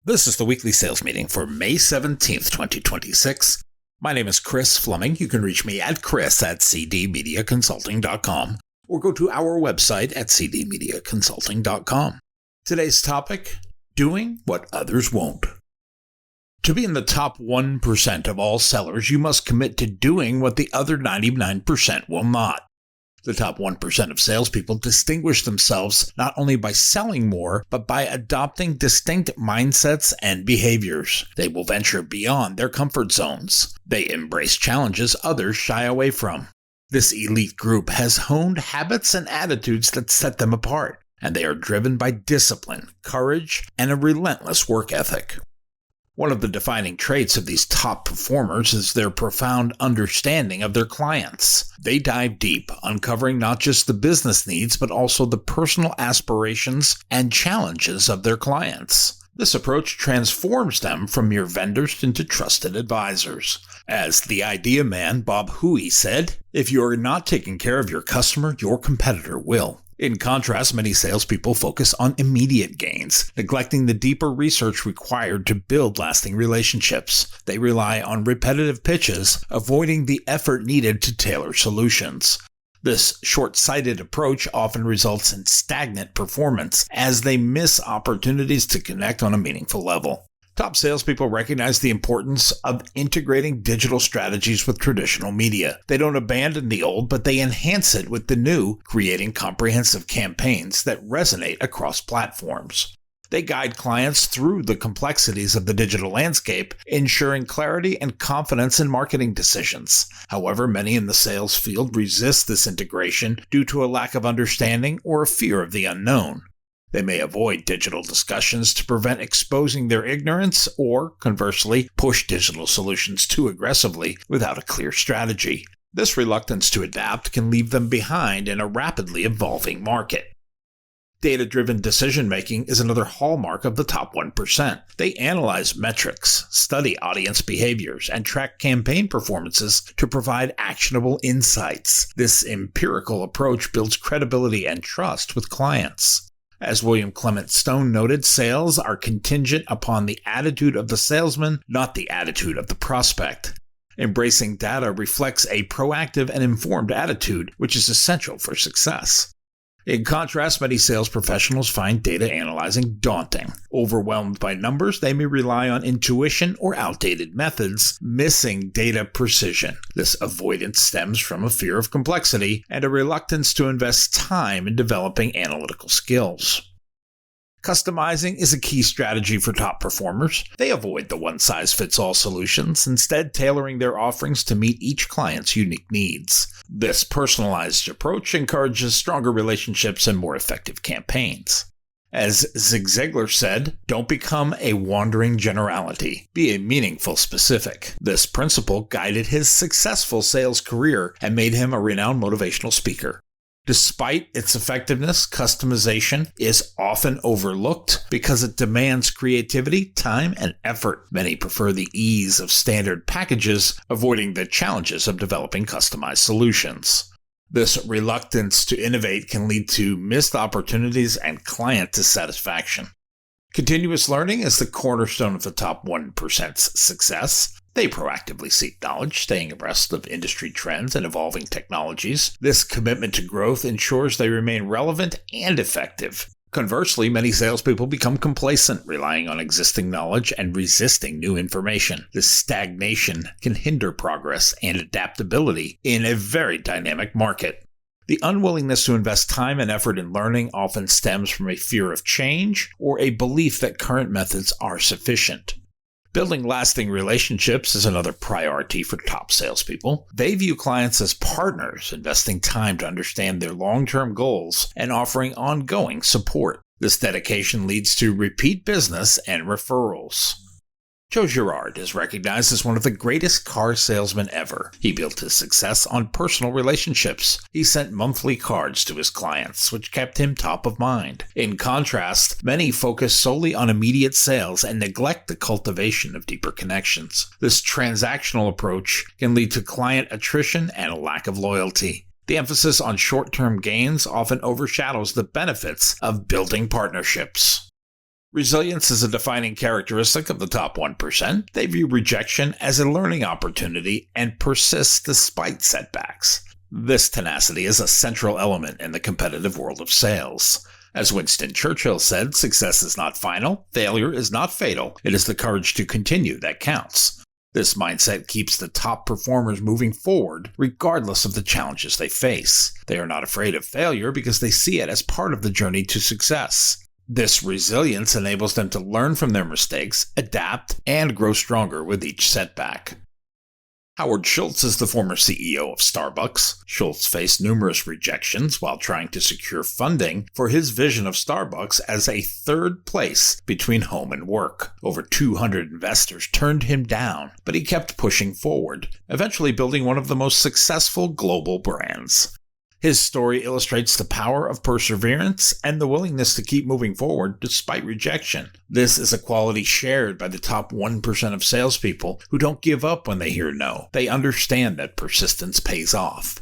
This is the weekly sales meeting for May 17th, 2026. My name is Chris Fleming. You can reach me at chris@cdmediaconsulting.com or go to our website at cdmediaconsulting.com. Today's topic, doing what others won't. To be in the top 1% of all sellers, you must commit to doing what the other 99% will not. The top 1% of salespeople distinguish themselves not only by selling more, but by adopting distinct mindsets and behaviors. They will venture beyond their comfort zones. They embrace challenges others shy away from. This elite group has honed habits and attitudes that set them apart, and they are driven by discipline, courage, and a relentless work ethic. One of the defining traits of these top performers is their profound understanding of their clients. They dive deep, uncovering not just the business needs, but also the personal aspirations and challenges of their clients. This approach transforms them from mere vendors into trusted advisors. As the idea man Bob Huey said, "If you are not taking care of your customer, your competitor will." In contrast, many salespeople focus on immediate gains, neglecting the deeper research required to build lasting relationships. They rely on repetitive pitches, avoiding the effort needed to tailor solutions. This short-sighted approach often results in stagnant performance, as they miss opportunities to connect on a meaningful level. Top salespeople recognize the importance of integrating digital strategies with traditional media. They don't abandon the old, but they enhance it with the new, creating comprehensive campaigns that resonate across platforms. They guide clients through the complexities of the digital landscape, ensuring clarity and confidence in marketing decisions. However, many in the sales field resist this integration due to a lack of understanding or a fear of the unknown. They may avoid digital discussions to prevent exposing their ignorance or, conversely, push digital solutions too aggressively without a clear strategy. This reluctance to adapt can leave them behind in a rapidly evolving market. Data-driven decision-making is another hallmark of the top 1%. They analyze metrics, study audience behaviors, and track campaign performances to provide actionable insights. This empirical approach builds credibility and trust with clients. As William Clement Stone noted, sales are contingent upon the attitude of the salesman, not the attitude of the prospect. Embracing data reflects a proactive and informed attitude, which is essential for success. In contrast, many sales professionals find data analyzing daunting. Overwhelmed by numbers, they may rely on intuition or outdated methods, missing data precision. This avoidance stems from a fear of complexity and a reluctance to invest time in developing analytical skills. Customizing is a key strategy for top performers. They avoid the one-size-fits-all solutions, instead tailoring their offerings to meet each client's unique needs. This personalized approach encourages stronger relationships and more effective campaigns. As Zig Ziglar said, "Don't become a wandering generality. Be a meaningful specific." This principle guided his successful sales career and made him a renowned motivational speaker. Despite its effectiveness, customization is often overlooked because it demands creativity, time, and effort. Many prefer the ease of standard packages, avoiding the challenges of developing customized solutions. This reluctance to innovate can lead to missed opportunities and client dissatisfaction. Continuous learning is the cornerstone of the top 1%'s success. They proactively seek knowledge, staying abreast of industry trends and evolving technologies. This commitment to growth ensures they remain relevant and effective. Conversely, many salespeople become complacent, relying on existing knowledge and resisting new information. This stagnation can hinder progress and adaptability in a very dynamic market. The unwillingness to invest time and effort in learning often stems from a fear of change or a belief that current methods are sufficient. Building lasting relationships is another priority for top salespeople. They view clients as partners, investing time to understand their long-term goals and offering ongoing support. This dedication leads to repeat business and referrals. Joe Girard is recognized as one of the greatest car salesmen ever. He built his success on personal relationships. He sent monthly cards to his clients, which kept him top of mind. In contrast, many focus solely on immediate sales and neglect the cultivation of deeper connections. This transactional approach can lead to client attrition and a lack of loyalty. The emphasis on short-term gains often overshadows the benefits of building partnerships. Resilience is a defining characteristic of the top 1%. They view rejection as a learning opportunity and persist despite setbacks. This tenacity is a central element in the competitive world of sales. As Winston Churchill said, success is not final, failure is not fatal, it is the courage to continue that counts. This mindset keeps the top performers moving forward regardless of the challenges they face. They are not afraid of failure because they see it as part of the journey to success. This resilience enables them to learn from their mistakes, adapt, and grow stronger with each setback. Howard Schultz is the former CEO of Starbucks. Schultz faced numerous rejections while trying to secure funding for his vision of Starbucks as a third place between home and work. Over 200 investors turned him down, but he kept pushing forward, eventually building one of the most successful global brands. His story illustrates the power of perseverance and the willingness to keep moving forward despite rejection. This is a quality shared by the top 1% of salespeople who don't give up when they hear no. They understand that persistence pays off.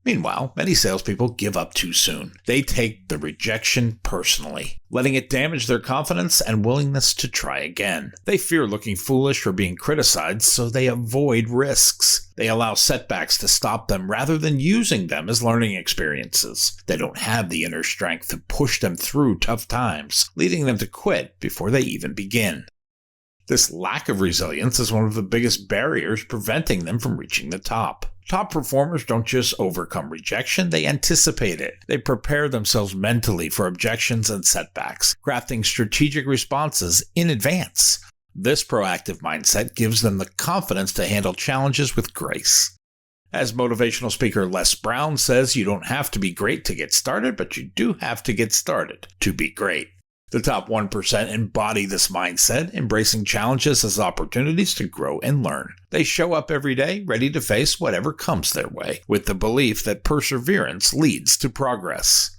Meanwhile, many salespeople give up too soon. They take the rejection personally, letting it damage their confidence and willingness to try again. They fear looking foolish or being criticized, so they avoid risks. They allow setbacks to stop them rather than using them as learning experiences. They don't have the inner strength to push them through tough times, leading them to quit before they even begin. This lack of resilience is one of the biggest barriers preventing them from reaching the top. Top performers don't just overcome rejection, they anticipate it. They prepare themselves mentally for objections and setbacks, crafting strategic responses in advance. This proactive mindset gives them the confidence to handle challenges with grace. As motivational speaker Les Brown says, you don't have to be great to get started, but you do have to get started to be great. The top 1% embody this mindset, embracing challenges as opportunities to grow and learn. They show up every day, ready to face whatever comes their way, with the belief that perseverance leads to progress.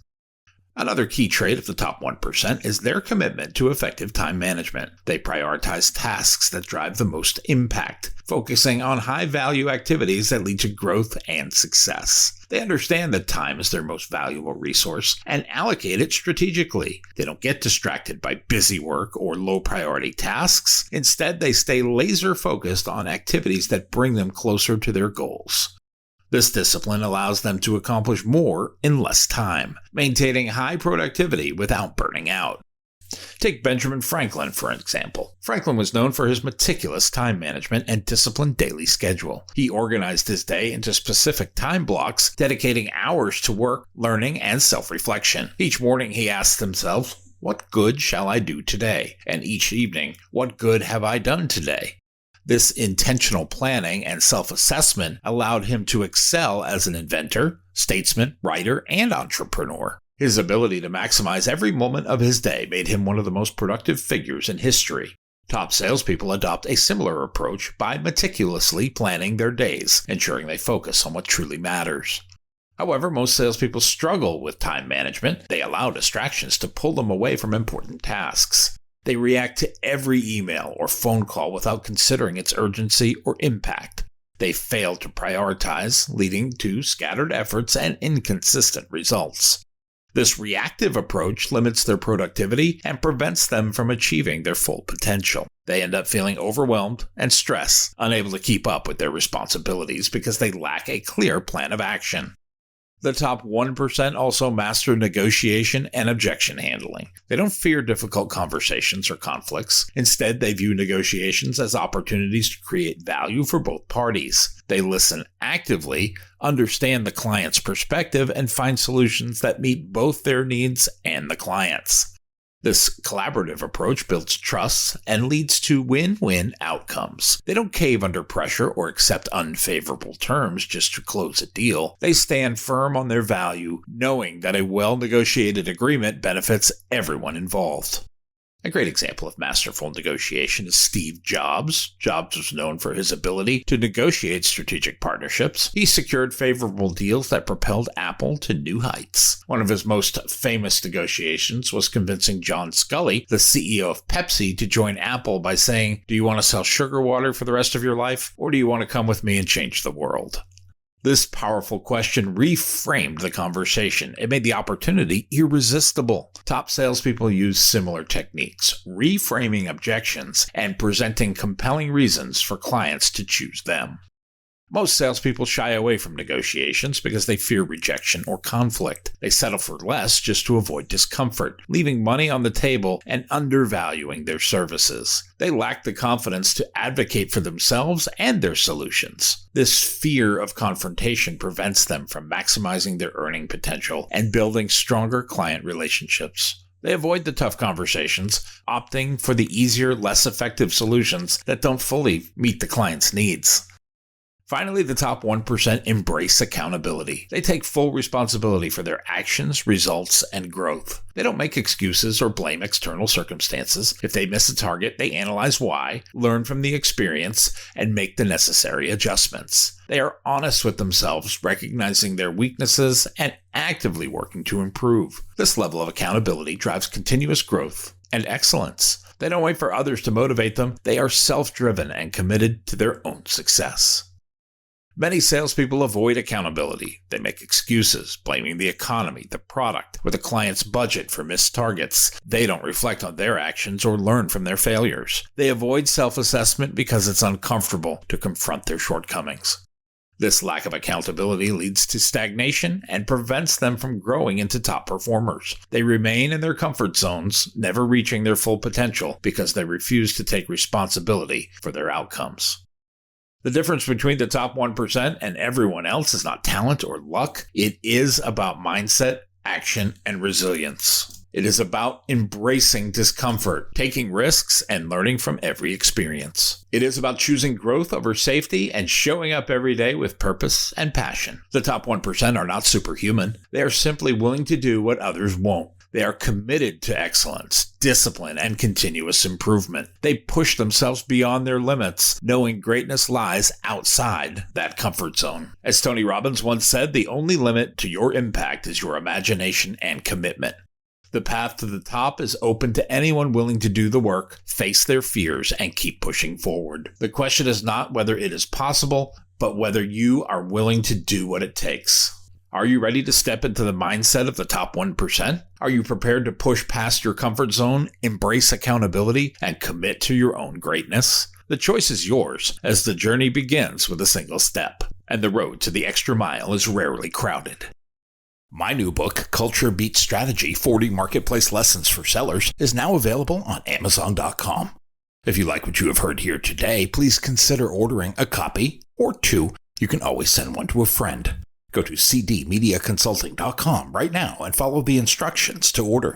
Another key trait of the top 1% is their commitment to effective time management. They prioritize tasks that drive the most impact, focusing on high-value activities that lead to growth and success. They understand that time is their most valuable resource and allocate it strategically. They don't get distracted by busy work or low-priority tasks. Instead, they stay laser-focused on activities that bring them closer to their goals. This discipline allows them to accomplish more in less time, maintaining high productivity without burning out. Take Benjamin Franklin, for example. Franklin was known for his meticulous time management and disciplined daily schedule. He organized his day into specific time blocks, dedicating hours to work, learning, and self-reflection. Each morning he asked himself, "What good shall I do today?" And each evening, "What good have I done today?" This intentional planning and self-assessment allowed him to excel as an inventor, statesman, writer, and entrepreneur. His ability to maximize every moment of his day made him one of the most productive figures in history. Top salespeople adopt a similar approach by meticulously planning their days, ensuring they focus on what truly matters. However, most salespeople struggle with time management. They allow distractions to pull them away from important tasks. They react to every email or phone call without considering its urgency or impact. They fail to prioritize, leading to scattered efforts and inconsistent results. This reactive approach limits their productivity and prevents them from achieving their full potential. They end up feeling overwhelmed and stressed, unable to keep up with their responsibilities because they lack a clear plan of action. The top 1% also master negotiation and objection handling. They don't fear difficult conversations or conflicts. Instead, they view negotiations as opportunities to create value for both parties. They listen actively, understand the client's perspective, and find solutions that meet both their needs and the client's. This collaborative approach builds trust and leads to win-win outcomes. They don't cave under pressure or accept unfavorable terms just to close a deal. They stand firm on their value, knowing that a well-negotiated agreement benefits everyone involved. A great example of masterful negotiation is Steve Jobs. Jobs was known for his ability to negotiate strategic partnerships. He secured favorable deals that propelled Apple to new heights. One of his most famous negotiations was convincing John Sculley, the CEO of Pepsi, to join Apple by saying, "Do you want to sell sugar water for the rest of your life, or do you want to come with me and change the world?" This powerful question reframed the conversation. It made the opportunity irresistible. Top salespeople use similar techniques, reframing objections and presenting compelling reasons for clients to choose them. Most salespeople shy away from negotiations because they fear rejection or conflict. They settle for less just to avoid discomfort, leaving money on the table and undervaluing their services. They lack the confidence to advocate for themselves and their solutions. This fear of confrontation prevents them from maximizing their earning potential and building stronger client relationships. They avoid the tough conversations, opting for the easier, less effective solutions that don't fully meet the client's needs. Finally, the top 1% embrace accountability. They take full responsibility for their actions, results, and growth. They don't make excuses or blame external circumstances. If they miss a target, they analyze why, learn from the experience, and make the necessary adjustments. They are honest with themselves, recognizing their weaknesses, and actively working to improve. This level of accountability drives continuous growth and excellence. They don't wait for others to motivate them. They are self-driven and committed to their own success. Many salespeople avoid accountability. They make excuses, blaming the economy, the product, or the client's budget for missed targets. They don't reflect on their actions or learn from their failures. They avoid self-assessment because it's uncomfortable to confront their shortcomings. This lack of accountability leads to stagnation and prevents them from growing into top performers. They remain in their comfort zones, never reaching their full potential because they refuse to take responsibility for their outcomes. The difference between the top 1% and everyone else is not talent or luck. It is about mindset, action, and resilience. It is about embracing discomfort, taking risks, and learning from every experience. It is about choosing growth over safety and showing up every day with purpose and passion. The top 1% are not superhuman. They are simply willing to do what others won't. They are committed to excellence, discipline, and continuous improvement. They push themselves beyond their limits, knowing greatness lies outside that comfort zone. As Tony Robbins once said, the only limit to your impact is your imagination and commitment. The path to the top is open to anyone willing to do the work, face their fears, and keep pushing forward. The question is not whether it is possible, but whether you are willing to do what it takes. Are you ready to step into the mindset of the top 1%? Are you prepared to push past your comfort zone, embrace accountability, and commit to your own greatness? The choice is yours, as the journey begins with a single step, and the road to the extra mile is rarely crowded. My new book, Culture Beats Strategy: 40 Marketplace Lessons for Sellers, is now available on Amazon.com. If you like what you have heard here today, please consider ordering a copy or two. You can always send one to a friend. Go to cdmediaconsulting.com right now and follow the instructions to order.